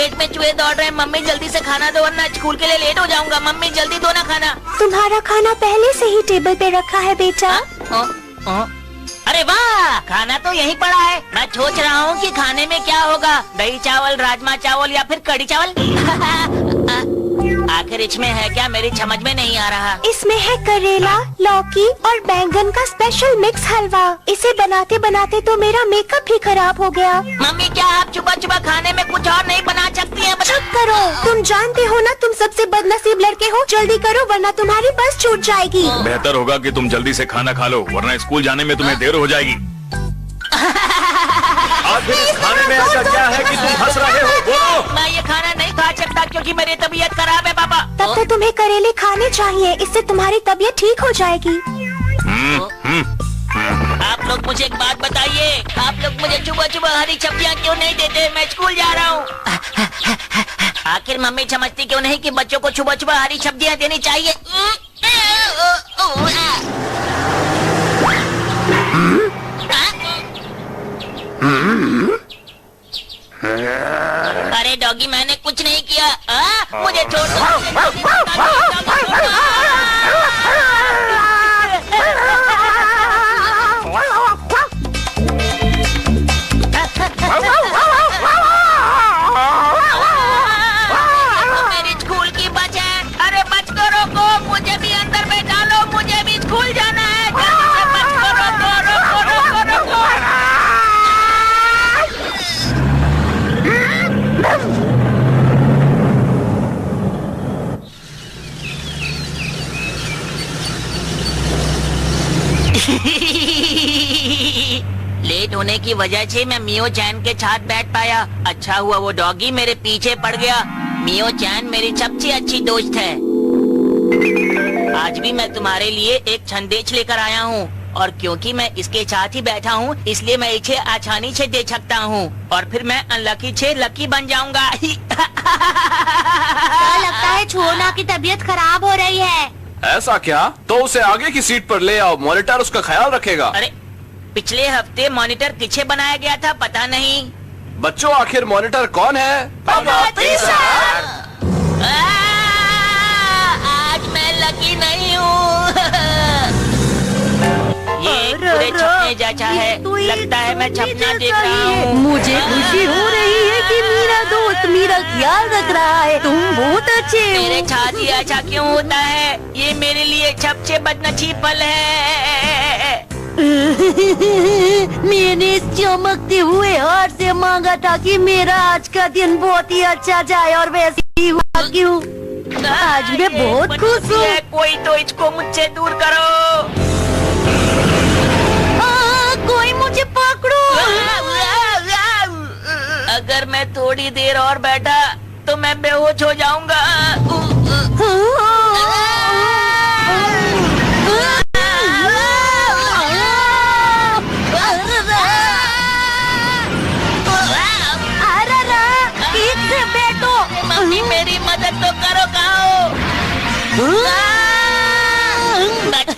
पेट में चूहे दौड़ रहे हैं। मम्मी जल्दी से खाना दो वरना स्कूल के लिए लेट हो जाऊंगा। मम्मी जल्दी दो ना खाना। तुम्हारा खाना पहले से ही टेबल पे रखा है बेटा। अरे वाह, खाना तो यहीं पड़ा है। मैं सोच रहा हूँ कि खाने में क्या होगा, दही चावल, राजमा चावल या फिर कढ़ी चावल। आखिर इसमें है क्या, मेरी समझ में नहीं आ रहा। इसमें है करेला, लौकी और बैंगन का स्पेशल मिक्स हलवा। इसे बनाते बनाते तो मेरा मेकअप भी खराब हो गया। मम्मी क्या आप सुबह सुबह खाने में कुछ और नहीं बना सकती हैं? चुप करो, तुम जानते हो ना तुम सबसे बदनसीब लड़के हो। जल्दी करो वरना तुम्हारी बस छूट जाएगी। बेहतर होगा कि तुम जल्दी से खाना खा लो वरना स्कूल जाने में तुम्हें देर हो जाएगी। आखिर इस खाने में ऐसा क्या है कि तुम हंस रहे हो? बोलो। मैं ये खाना नहीं खा सकता क्योंकि मेरी तबीयत खराब है पापा। तब तो तुम्हें करेले खाने चाहिए, इससे तुम्हारी तबीयत ठीक हो जाएगी। आप लोग मुझे एक बात बताइए, आप लोग मुझे सुबह सुबह हरी सब्जियां क्यों नहीं देते? मैं स्कूल जा रहा हूँ। आखिर मम्मी समझती क्यों नहीं कि बच्चों को सुबह सुबह हरी सब्जियां देनी चाहिए? अरे डॉगी मैंने कुछ नहीं किया। मुझे छोड़ दो। मेरी स्कूल की बस है। अरे बस को रोको, मुझे भी अंदर बैठा लो, मुझे भी स्कूल जाना है। जल्दी से बस को रोको, रोको, रोको, रोको। लेट होने की वजह से मैं मियो चैन के साथ बैठ पाया। अच्छा हुआ वो डॉगी मेरे पीछे पड़ गया। मियो चैन मेरी सबसे अच्छी दोस्त है। आज भी मैं तुम्हारे लिए एक संदेश लेकर आया हूँ और क्योंकि मैं इसके साथ ही बैठा हूँ इसलिए मैं इसे आसानी से दे सकता हूँ और फिर मैं अनलकी से लकी बन जाऊंगा। लगता है छोना की तबीयत खराब हो रही है। ऐसा क्या? तो उसे आगे की सीट पर ले आओ, मॉनिटर उसका ख्याल रखेगा। अरे पिछले हफ्ते मॉनिटर किसे बनाया गया था पता नहीं। बच्चों आखिर मॉनिटर कौन है? आज मैं लकी नहीं हूँ। ये पूरे छपने जैसा है। लगता है मैं छपना देख रहा हूँ। मुझे खुशी हो रही है कि मेरा दोस्त मेरा ख्याल रख रहा है। तुम बहुत अच्छे हो। मेरे साथ ही ऐसा क्यों होता है? ये मेरे लिए सबसे बदनसीब पल है। मैंने इस चमकते हुए हाथ से मांगा था कि मेरा आज का दिन बहुत ही अच्छा जाए और वैसे ही हुआ। क्यों? आज मैं बहुत खुश हूँ। कोई तो इसको मुझसे दूर करो। कोई मुझे पकड़ो। अगर मैं थोड़ी देर और बैठा तो मैं बेहोश हो जाऊंगा। मम्मी मेरी मदद तो करो। कहो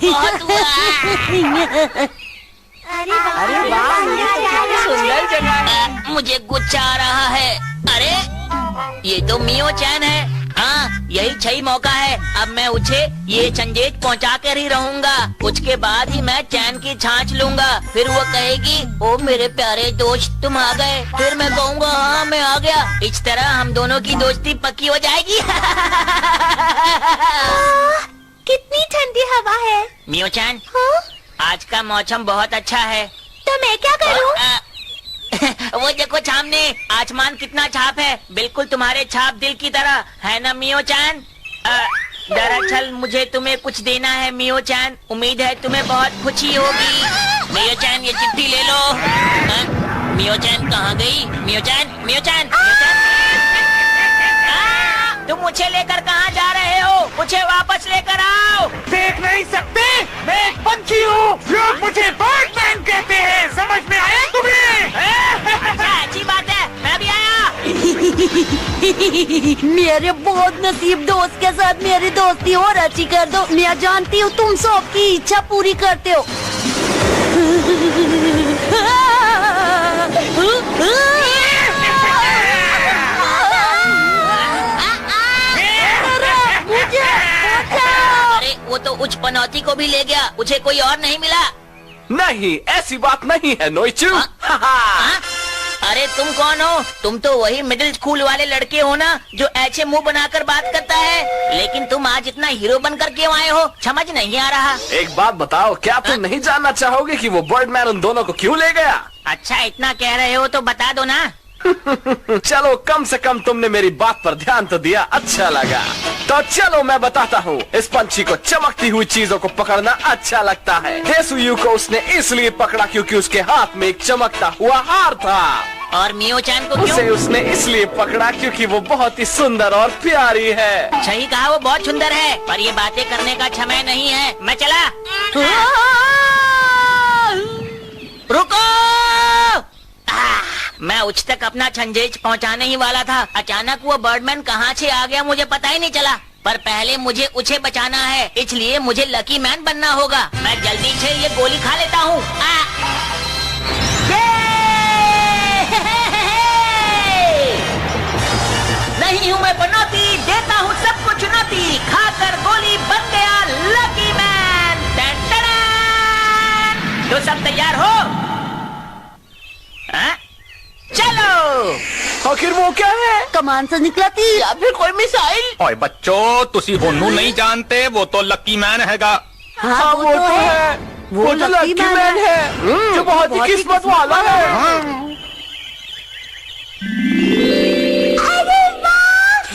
बहुत हुआ। अरे वाह, सुंदर जगह। मुझे गुस्सा आ रहा है। अरे ये तो मियो चैन है। हाँ यही सही मौका है। अब मैं उसे ये संदेश पहुँचा कर ही रहूँगा। उसके बाद ही मैं चैन की छाछ लूंगा। फिर वो कहेगी ओ मेरे प्यारे दोस्त तुम आ गए। फिर मैं कहूँगा हाँ मैं आ गया। इस तरह हम दोनों की दोस्ती पक्की हो जाएगी। कितनी ठंडी हवा है। मियो चैन आज का मौसम बहुत अच्छा है। तो मैं क्या करूँ? वो देखो सामने आसमान कितना छाप है। बिल्कुल तुम्हारे छाप दिल की तरह है ना मियो चैन? दरअसल मुझे तुम्हें कुछ देना है मियो चैन। उम्मीद है तुम्हें बहुत खुशी होगी। मियो चैन ये चिट्ठी ले लो। मियो चैन कहाँ गई? मियो चैन, मियो चैन, मियो चैन। तुम मुझे लेकर कहाँ जा रहे हो? मुझे वापस लेकर आओ। देख नहीं सकते, मैं एक पंछी हूँ। लोग मुझे बर्डमैन कहते हैं। समझ में आया तुम्हें? अच्छा अच्छी बात है, मैं भी आया। मेरे बहुत नसीब दोस्त के साथ मेरी दोस्ती और अच्छी कर दो। मैं जानती हूँ तुम सबकी इच्छा पूरी करते हो। को भी ले गया, मुझे कोई और नहीं मिला। नहीं, ऐसी बात नहीं है नोइचू। हाँ? अरे तुम कौन हो? तुम तो वही मिडिल स्कूल वाले लड़के हो ना, जो ऐसे मुंह बनाकर बात करता है। लेकिन तुम आज इतना हीरो बनकर क्यों आए हो, समझ नहीं आ रहा। एक बात बताओ, क्या तुम नहीं जानना चाहोगे कि वो बर्डमैन उन दोनों को क्यों ले गया? अच्छा, इतना कह रहे हो तो बता दो ना। चलो, कम से कम तुमने मेरी बात पर ध्यान तो दिया, अच्छा लगा। तो चलो मैं बताता हूँ। इस पंछी को चमकती हुई चीजों को पकड़ना अच्छा लगता है। हेसुयू को उसने इसलिए पकड़ा क्योंकि उसके हाथ में एक चमकता हुआ हार था। और मियो चैन को उसे क्यों? उसने इसलिए पकड़ा क्योंकि वो बहुत ही सुंदर और प्यारी है। सही कहा, वो बहुत सुंदर है, पर ये बातें करने का समय नहीं है। मैं चला। रुको! मैं उच्च तक अपना संदेश पहुंचाने ही वाला था। अचानक वो बर्डमैन कहाँ से आ गया मुझे पता ही नहीं चला। पर पहले मुझे उसे बचाना है, इसलिए मुझे लकी मैन बनना होगा। मैं जल्दी से ये गोली खा लेता हूँ। नहीं हूँ मैं पनौती, देता हूँ सबको चुनौती। खाकर गोली बन गया लकी मैन। Ton ton. तो सब तैयार हो? हाँ? चलो। आखिर वो क्या है? कमान से निकला थी या फिर कोई मिसाइल? ओए बच्चों, तुसी ओनू नहीं जानते, वो तो लकी मैन हैगा। हाँ, वो तो है। वो तो लकी मैन है, जो बहुत ही किस्मत वाला है।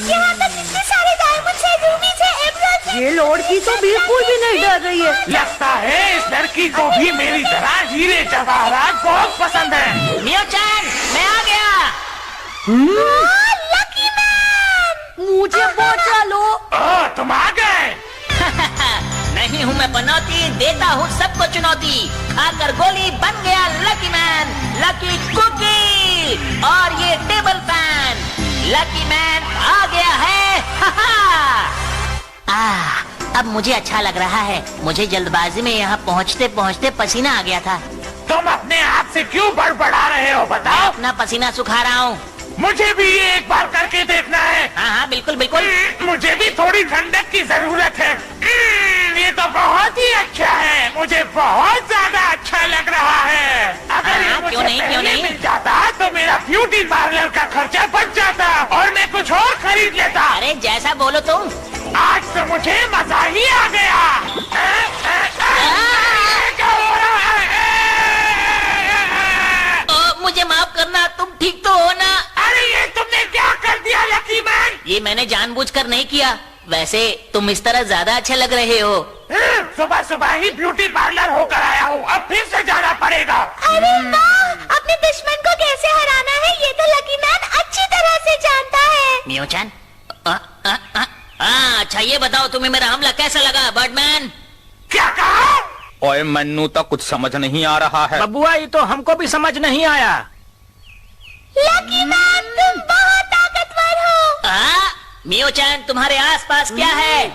यहाँ तक इतने सारे डायमंड्स हैं, रूबीज हैं, एमराल्ड्स हैं। ये लड़की तो बिल्कुल भी नहीं डर रही है। लगता है इस लड़की को भी मेरी तरह हीरे जवाहरात बहुत पसंद है। मियो चैन, मैं आ गया। लकी मैन, मुझे बचा लो। तुम आ गए। नहीं हूँ मैं पनौती, देता हूँ सबको चुनौती। खाकर गोली बन गया लकी मैन। लकी कुकी और ये टेबल फैन। लकी मैन आ गया है। अब मुझे अच्छा लग रहा है। मुझे जल्दबाजी में यहाँ पहुँचते पहुँचते पसीना आ गया था। तुम अपने आप से क्यों बड़बड़ा रहे हो, बताओ? अपना पसीना सुखा रहा हूँ। मुझे भी ये एक बार करके देखना है। हाँ हाँ, बिल्कुल बिल्कुल। मुझे भी थोड़ी ठंडक की जरूरत है। ये तो बहुत ही अच्छा है, मुझे बहुत ज्यादा अच्छा लग रहा है। अगर ये मुझे क्यों नहीं, क्यों पहले नहीं? मिल जाता तो मेरा ब्यूटी पार्लर का खर्चा बच जाता और मैं कुछ और खरीद लेता। अरे जैसा बोलो तुम। आज तो मुझे मजा ही आ गया। क्या हो रहा है? मुझे माफ करना, तुम ठीक तो हो ना? अरे ये तुमने क्या कर दिया लकी मैन? ये मैंने जानबूझकर नहीं किया। वैसे तुम इस तरह ज्यादा अच्छे लग रहे हो। सुबह सुबह ही ब्यूटी पार्लर होकर आया हूँ, अब फिर से जाना पड़ेगा। अरे वाह, अपने दुश्मन को कैसे हराना है ये तो लकी मैन अच्छी तरह से जानता है। मियो चैन, अच्छा ये बताओ तुम्हें मेरा हमला कैसा लगा बर्डमैन? क्या कहा? ओए मन्नू तो कुछ समझ नहीं आ रहा है। बबुआ, ये तो हमको भी समझ नहीं आया। लकी मैन, तुम बहुत ताकतवर हो। मियो चैन, तुम्हारे आसपास क्या है?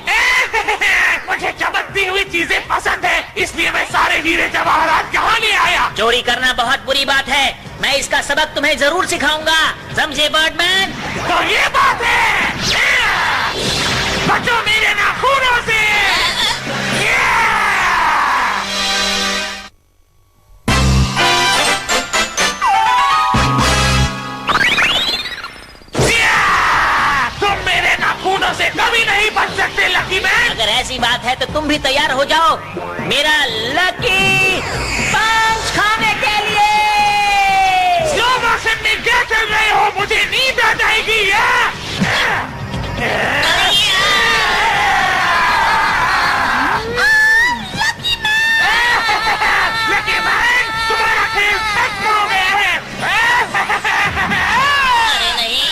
मुझे चमकती हुई चीजें पसंद है, इसलिए मैं सारे हीरे जवाहरात यहाँ ले आया। चोरी करना बहुत बुरी बात है। मैं इसका सबक तुम्हें जरूर सिखाऊंगा, समझे बर्डमैन? तो ये बात है। बचो मेरे नाखूनों से। तुम मेरे नाखूनों से कभी नहीं बच सकते लकी मैन। अगर ऐसी बात है तो तुम भी तैयार हो जाओ मेरा लकी पंच खाने के लिए। स्लो मोशन में क्या चल रहे हो? मुझे नींद आ जाएगी। लकी मैन, तुम्हारा खेल खत्म हो गया है। अरे नहीं,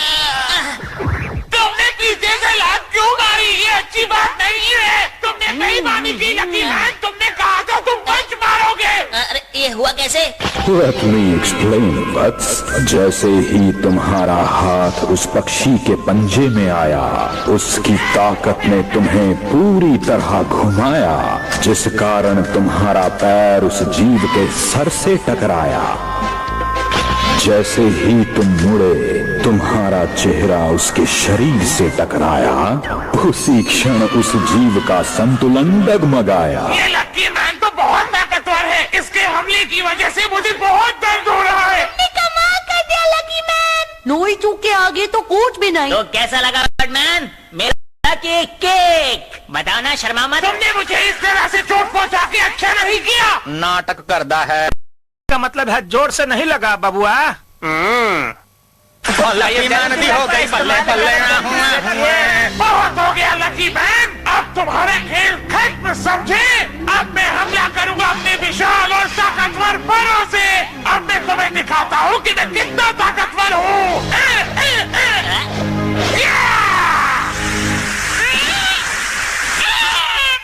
तुमने पीछे से लात क्यों मारी? ये अच्छी बात नहीं है। तुमने बेईमानी की लकी मैन, तुमने कहा था तुम पंच मारोगे। अरे ये हुआ कैसे? Let me explain, वत्स। जैसे ही तुम्हारा हाथ उस पक्षी के पंजे में आया, उसकी ताकत ने तुम्हें पूरी तरह घुमाया, जिस कारण तुम्हारा पैर उस जीव के सर से टकराया। जैसे ही तुम मुड़े, तुम्हारा चेहरा उसके शरीर से टकराया, उसी क्षण उस जीव का संतुलन डगमगाया। ये लकी मैन तो बहुत ताकतवर है, इसके हमले की वजह से मुझे बहुत दर्द हो रहा है। कमाल कर दिया लकी मैन। नोई चूक के आगे तो कुछ भी नहीं। तो कैसा लगा बैटमैन मेरा केक? बताओ ना, शर्मा मत। तुमने मुझे इस तरह से चोट पहुंचा के अच्छा नहीं किया। नाटक करता है का मतलब है जोर से नहीं लगा बबुआ। लकी मैन भी हो गई बल्ले बल्ले। बहुत हो गया लकी मैन, अब तुम्हारे खेल खत्म समझे। अब मैं हमला करूंगा अपने विशाल और ताकतवर बलों से। अब मैं तुम्हें दिखाता हूँ कि मैं कितना ताकतवर हूँ।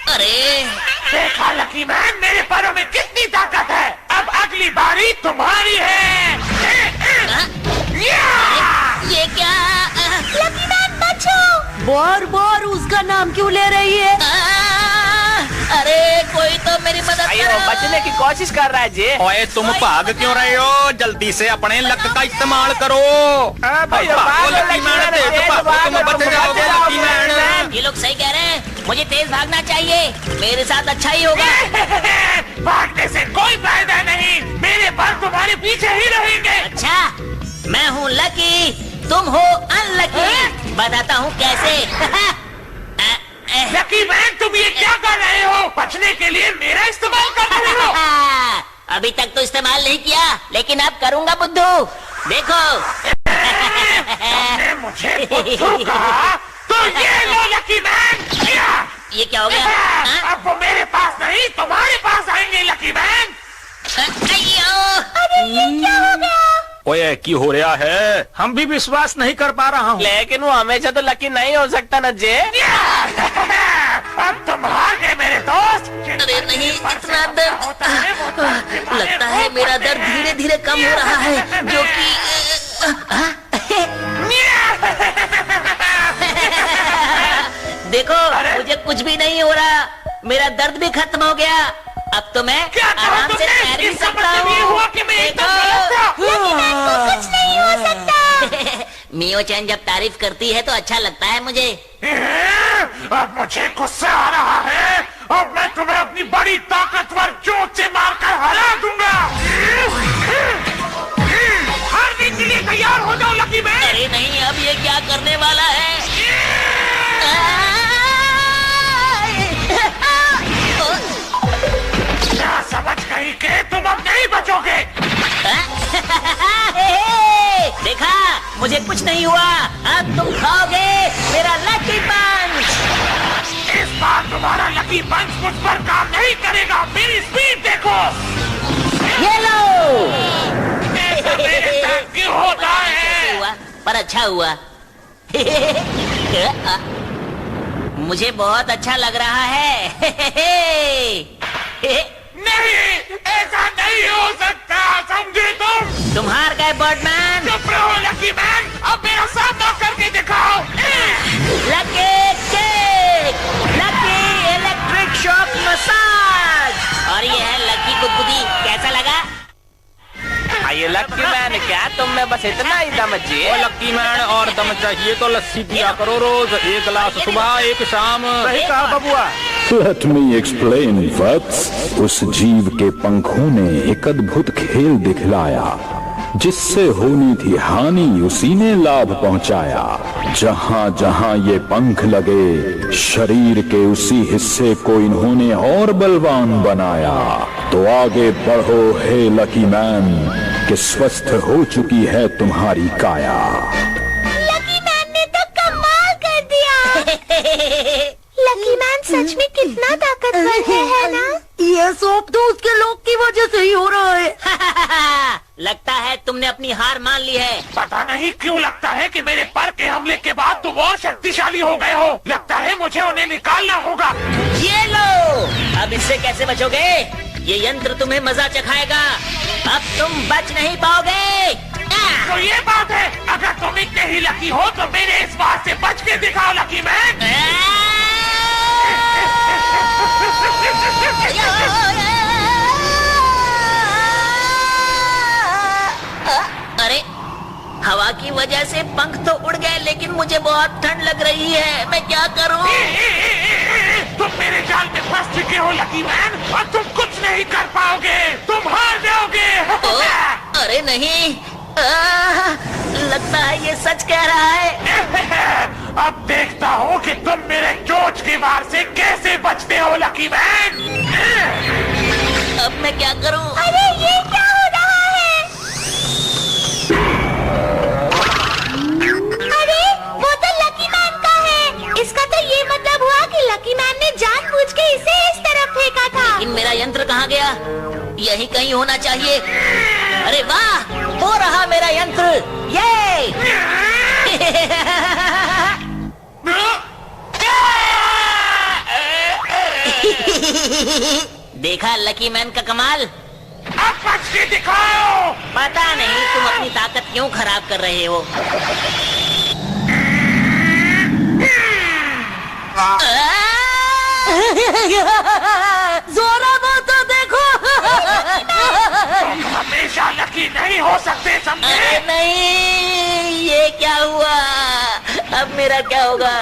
अरे देखा लकी मैन, मेरे पैरों में कितनी ताकत है। अब अगली बारी तुम्हारी है। ये क्या? लकी मैन बचो। बार बार उसका नाम क्यों ले रही है? अरे कोई तो मेरी मदद करो। बचने की कोशिश कर रहा है जी। ओए तुम भाग क्यों रहे हो? जल्दी से अपने लक का इस्तेमाल करो। भागो लकी मैन, तेज भागो, तुम बच जाओगे लकी मैन। ये लोग सही कह रहे हैं, मुझे तेज भागना चाहिए, मेरे साथ अच्छा ही होगा। भागने से कोई फायदा नहीं, मेरे पर तुम्हारे पीछे ही रहेंगे। अच्छा, मैं हूँ लकी, तुम हो अनलकी। बताता हूँ कैसे। लकी मैन, तुम ये क्या कर रहे हो? बचने के लिए मेरा इस्तेमाल कर रहे हो। अभी तक तो इस्तेमाल नहीं किया, लेकिन अब करूँगा बुद्धू। देखो। तुमने मुझे बुद्धू कहा, तो ये लो लकी मैन। ये क्या हो गया? हाँ? अब वो मेरे पास नहीं, तुम्हारे पास आएंगे लकी मैन। अरे ये क्या हो गया? ओए की हो रहा है? हम भी विश्वास नहीं कर पा रहा हूँ। लेकिन वो हमेशा तो लकी नहीं हो सकता ना जे। अब तुम हार गए मेरे दोस्त। अरे नहीं, इतना दर्द। लगता है मेरा दर्द धीरे धीरे कम हो रहा है, जो कि देखो, मुझे कुछ भी नहीं हो रहा, मेरा दर्द भी खत्म हो गया। अब तो मैं आराम से तैर भी सकता हूँ। कुछ नहीं हो सकता। मियो चैन जब तारीफ करती है तो अच्छा लगता है मुझे। अब मुझे गुस्सा आ रहा है, अब मैं तुम्हें अपनी बड़ी ताकतवर चोट से मारकर हरा दूंगा। हारने के लिए तैयार हो जाओ लकी मैन। अरे नहीं, अब ये क्या करने वाला है? क्या समझ गई कि तुम अब नहीं बचोगे? देखा, मुझे कुछ नहीं हुआ। अब तुम खाओगे मेरा लकी पंच। इस बार तुम्हारा लकी पंच मुझ पर काम नहीं करेगा। मेरी स्पीड देखो। ये लो। ऐसा मेरे साथ क्यों होता है? हुआ, पर अच्छा हुआ। मुझे बहुत अच्छा लग रहा है। नहीं, ऐसा नहीं हो सकता, समझे तुम हार गए बैटमैन। चुप रहो लकी मैन, अब मेरा सामना करके दिखाओ। Lucky cake, lucky electric shock massage, और ये है लकी गुदगुदी। कैसा लगा? ये लकी मैन, क्या तुम में बस इतना ही दम जी? ओ लकी मैन, और दम चाहिए तो लस्सी पिया करो रोज, 1 गिलास सुबह 1 शाम। सही कहा बबुआ। Let me explain, वत्स। उस जीव के पंखों ने एक अद्भुत खेल दिखलाया, जिससे होनी थी हानि उसी ने लाभ पहुंचाया। जहां जहां ये पंख लगे, शरीर के उसी हिस्से को इन्होंने और बलवान बनाया। तो आगे बढ़ो हे लकी मैन, कि स्वस्थ हो चुकी है तुम्हारी काया। लकी मैन ने तो कमाल कर दिया। लकी मैन सच में कितना ताकतवर है ना? ये सब तो उसके लोग की वजह से ही हो रहा है। लगता है तुमने अपनी हार मान ली है। पता नहीं क्यों लगता है कि मेरे पर के हमले के बाद तुम और शक्तिशाली हो गए हो। लगता है मुझे उन्हें निकालना होगा। ये लो, अब इससे कैसे बचोगे? ये यंत्र तुम्हें मजा चखाएगा, अब तुम बच नहीं पाओगे। तो ये बात है, अगर तुम इतने ही लकी हो तो मेरे इस बात से बच के दिखाओ लकी मैन। अरे हवा की वजह से पंख तो उड़ गए, लेकिन मुझे बहुत ठंड लग रही है। मैं क्या करूं? तुम मेरे जाल में फंस चुके हो लकी मैन, और तुम कुछ नहीं कर पाओगे, तुम हार जाओगे। अरे नहीं, लगता है ये सच कह रहा है। अब देखता हूँ कि तुम मेरे चोंच की वार से कैसे बचते हो लकी मैन। अब मैं क्या करूं? अरे ये क्या हो रहा है? अरे वो तो लकी मैन का है। इसका तो ये मतलब हुआ कि लकी मैन ने जानबूझ के इसे इस तरफ फेंका था। लेकिन मेरा यंत्र कहाँ गया? यही कहीं होना चाहिए। अरे वाह, हो रहा मेरा यंत्र। ये देखा लकी मैन का कमाल। अब बच के दिखाओ। पता नहीं तुम अपनी ताकत क्यों खराब कर रहे हो। जोरा तो देखो। तुम हमेशा लकी नहीं हो सकते, समझे? अरे नहीं, ये क्या हुआ? अब मेरा क्या होगा?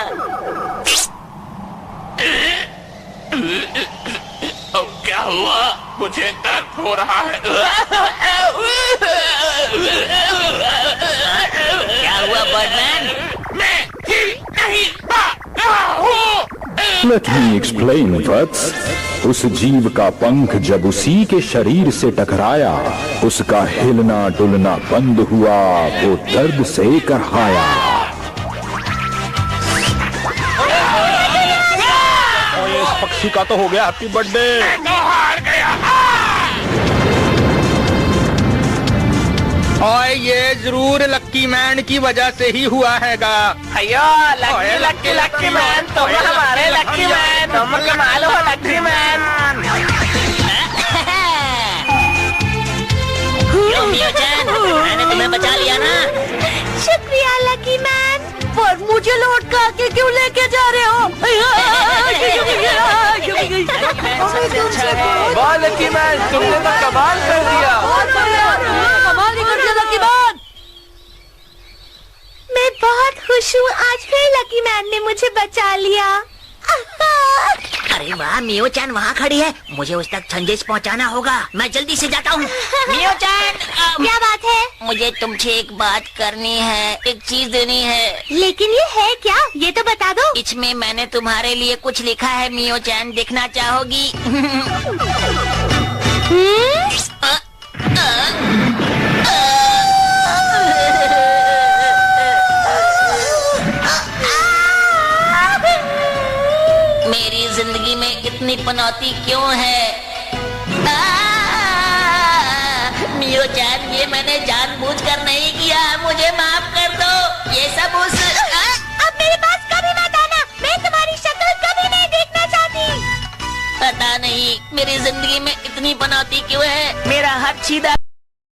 अब क्या हुआ? मुझे दर्द हो रहा है। क्या हुआ बर्डमैन? मैं हिल नहीं पा रहा हूँ। Let me explain, वत्स। उस जीव का पंख जब उसी के शरीर से टकराया, उसका हिलना डुलना बंद हुआ, वो दर्द से करहाया। इस पक्षी का तो हो गया हैप्पी बर्थडे। मैं तो हार गया। और ये जरूर लक्की मैन की वजह से ही हुआ हैगा। अयो लकी लकी लकी मैन, तुम हमारे लकी मैन, तुम कमाल हो लकी मैन। क्यों मियो-चैन, मैंने तुम्हें बचा लिया ना? शुक्रिया लकी मैन। पर मुझे लौट के क्यों लेके जा रहे हो? वाह लकी मैन, तुमने तो कमाल कर दिया। कमाल नहीं कर दिया लकी मैन। मैं बहुत खुश हूँ, आज फिर लकी मैन ने मुझे बचा लिया। अरे वाह, मियो-चैन वहाँ खड़ी है। मुझे उस तक संदेश पहुँचाना होगा। मैं जल्दी से जाता हूँ। मियो-चैन, क्या बात है? मुझे तुमसे एक बात करनी है, एक चीज देनी है। लेकिन ये है क्या? ये तो बता दो। इसमें मैंने तुम्हारे लिए कुछ लिखा है मियो-चैन, देखना चाहोगी? मेरी जिंदगी में इतनी पनौती क्यों है? मियो-चैन, ये मैंने जानबूझकर नहीं किया, मुझे माफ कर दो। ये सब उस अब मेरे पास कभी मत आना, मैं तुम्हारी शक्ल कभी नहीं देखना चाहती। पता नहीं मेरी जिंदगी में इतनी पनौती क्यों है। मेरा हाथ सीधा